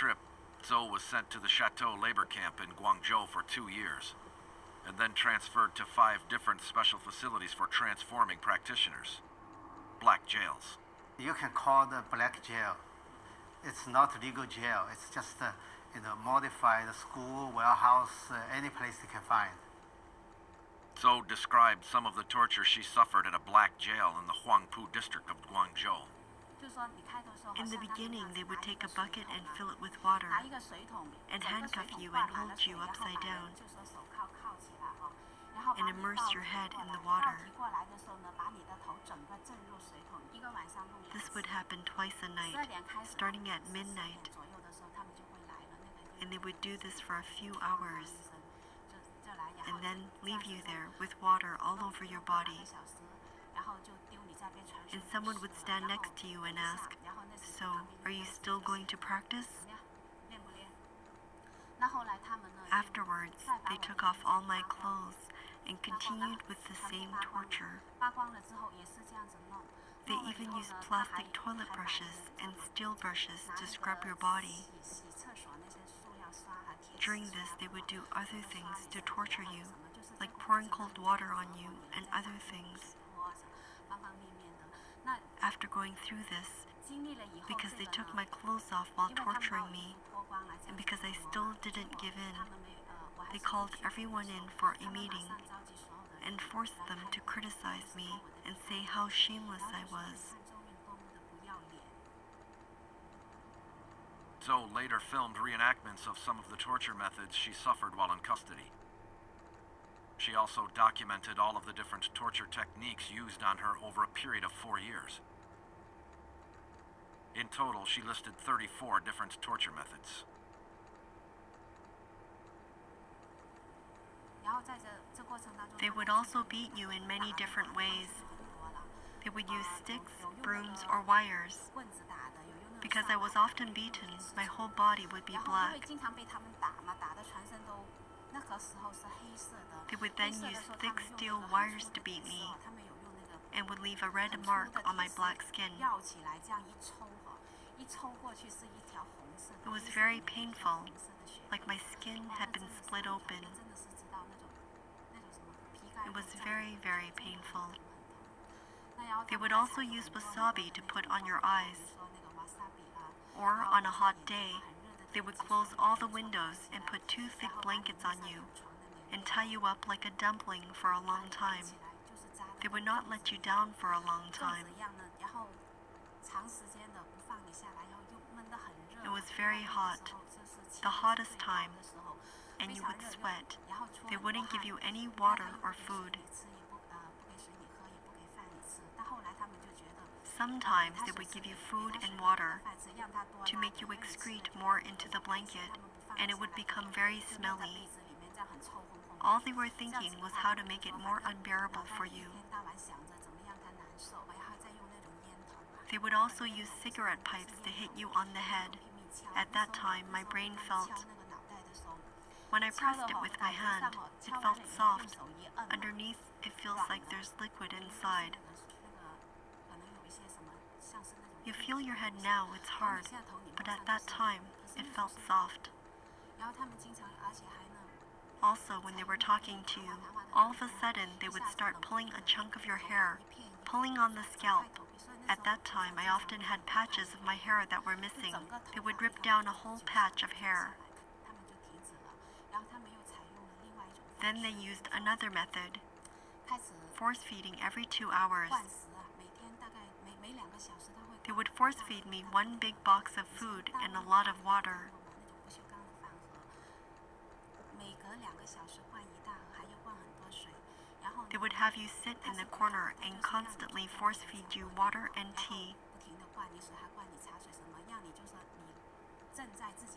trip, Zhou was sent to the Chateau labor camp in Guangzhou for 2 years, and then transferred to 5 different special facilities for transforming practitioners. Black jails. You can call the black jail. It's not legal jail. It's just modified school, warehouse, any place you can find. Zhou described some of the torture she suffered in a black jail in the Huangpu district of Guangzhou. In the beginning, they would take a bucket and fill it with water, and handcuff you and hold you upside down, and immerse your head in the water. This would happen twice a night, starting at midnight, and they would do this for a few hours, and then leave you there with water all over your body. And someone would stand next to you and ask, "So, are you still going to practice?" Afterwards, they took off all my clothes and continued with the same torture. They even used plastic toilet brushes and steel brushes to scrub your body. During this, they would do other things to torture you, like pouring cold water on you and other things. After going through this, because they took my clothes off while torturing me, and because I still didn't give in, they called everyone in for a meeting and forced them to criticize me and say how shameless I was. Zhou later filmed reenactments of some of the torture methods she suffered while in custody. She also documented all of the different torture techniques used on her over a period of 4 years. In total, she listed 34 different torture methods. They would also beat you in many different ways. They would use sticks, brooms, or wires. Because I was often beaten, my whole body would be black. They would then use thick steel wires to beat me and would leave a red mark on my black skin. It was very painful, like my skin had been split open. It was very, very painful. They would also use wasabi to put on your eyes. Or on a hot day, they would close all the windows and put 2 thick blankets on you and tie you up like a dumpling for a long time. They would not let you down for a long time. It was very hot, the hottest time, and you would sweat. They wouldn't give you any water or food. Sometimes they would give you food and water to make you excrete more into the blanket, and it would become very smelly. All they were thinking was how to make it more unbearable for you. They would also use cigarette pipes to hit you on the head. At that time, my brain felt. When I pressed it with my hand, it felt soft. Underneath, it feels like there's liquid inside. You feel your head now, it's hard, but at that time, it felt soft. Also, when they were talking to you, all of a sudden they would start pulling a chunk of your hair, pulling on the scalp. At that time, I often had patches of my hair that were missing. They would rip down a whole patch of hair. Then they used another method, force feeding every 2 hours. They would force feed me 1 big box of food and a lot of water. They would have you sit in the corner and constantly force feed you water and tea,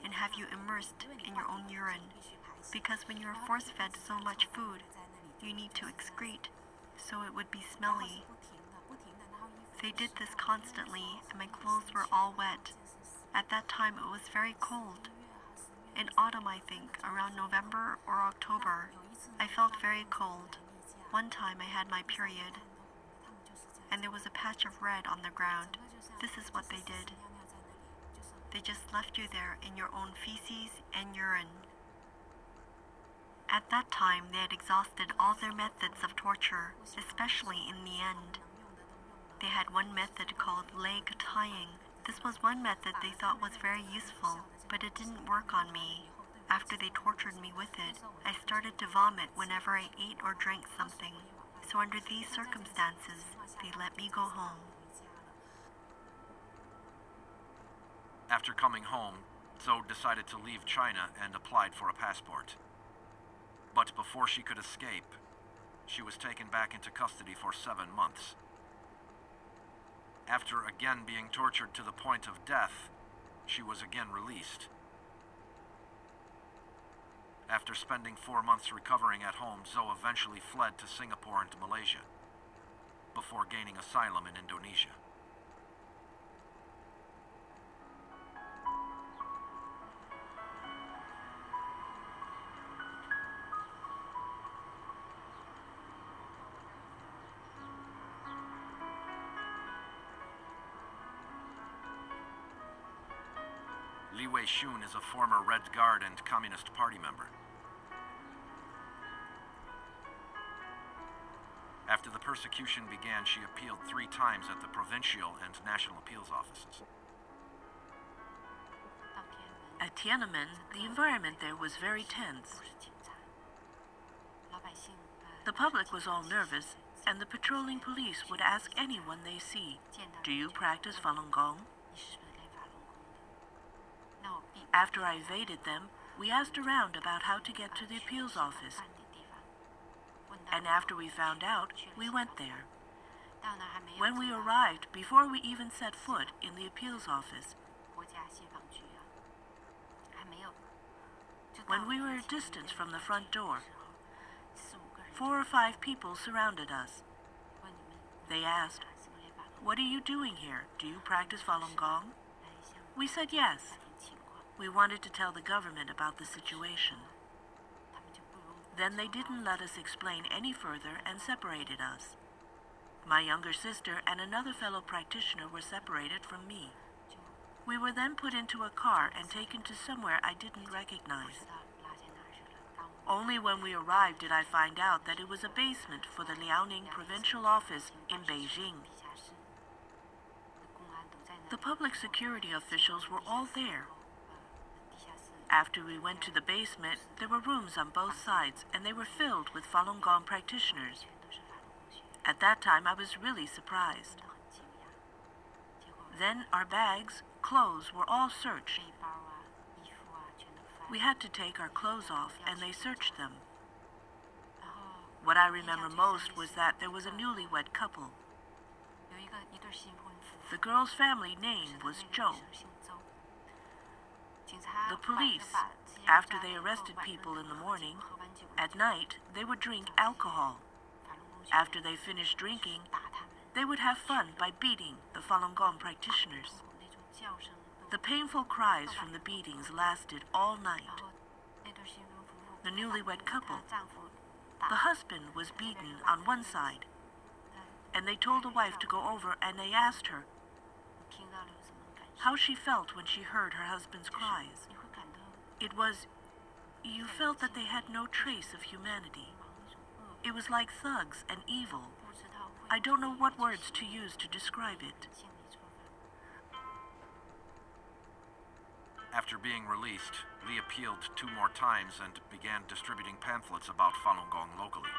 and have you immersed in your own urine, because when you are force-fed so much food, you need to excrete, so it would be smelly. They did this constantly, and my clothes were all wet. At that time, it was very cold. In autumn, I think, around November or October, I felt very cold. One time I had my period, and there was a patch of red on the ground. This is what they did. They just left you there in your own feces and urine. At that time, they had exhausted all their methods of torture, especially in the end. They had one method called leg tying. This was one method they thought was very useful, but it didn't work on me. After they tortured me with it, I started to vomit whenever I ate or drank something. So under these circumstances, they let me go home. After coming home, Zhou decided to leave China and applied for a passport. But before she could escape, she was taken back into custody for 7 months. After again being tortured to the point of death, she was again released. After spending 4 months recovering at home, Zhou eventually fled to Singapore and Malaysia, before gaining asylum in Indonesia. Li Wei-shun is a former Red Guard and Communist Party member. After the persecution began, she appealed 3 times at the provincial and national appeals offices. At Tiananmen, the environment there was very tense. The public was all nervous, and the patrolling police would ask anyone they see, "Do you practice Falun Gong?" After I evaded them, we asked around about how to get to the appeals office. And after we found out, we went there. When we arrived, before we even set foot in the appeals office, when we were a distance from the front door, 4 or 5 people surrounded us. They asked, "What are you doing here? Do you practice Falun Gong?" We said yes. We wanted to tell the government about the situation. Then they didn't let us explain any further and separated us. My younger sister and another fellow practitioner were separated from me. We were then put into a car and taken to somewhere I didn't recognize. Only when we arrived did I find out that it was a basement for the Liaoning provincial office in Beijing. The public security officials were all there. After we went to the basement, there were rooms on both sides, and they were filled with Falun Gong practitioners. At that time, I was really surprised. Then our bags, clothes were all searched. We had to take our clothes off, and they searched them. What I remember most was that there was a newlywed couple. The girl's family name was Zhou. The police, after they arrested people in the morning, at night they would drink alcohol. After they finished drinking, they would have fun by beating the Falun Gong practitioners. The painful cries from the beatings lasted all night. The newlywed couple, the husband was beaten on one side, and they told the wife to go over and they asked her how she felt when she heard her husband's cries. It was, you felt that they had no trace of humanity. It was like thugs and evil. I don't know what words to use to describe it. After being released, Li appealed 2 more times and began distributing pamphlets about Falun Gong locally.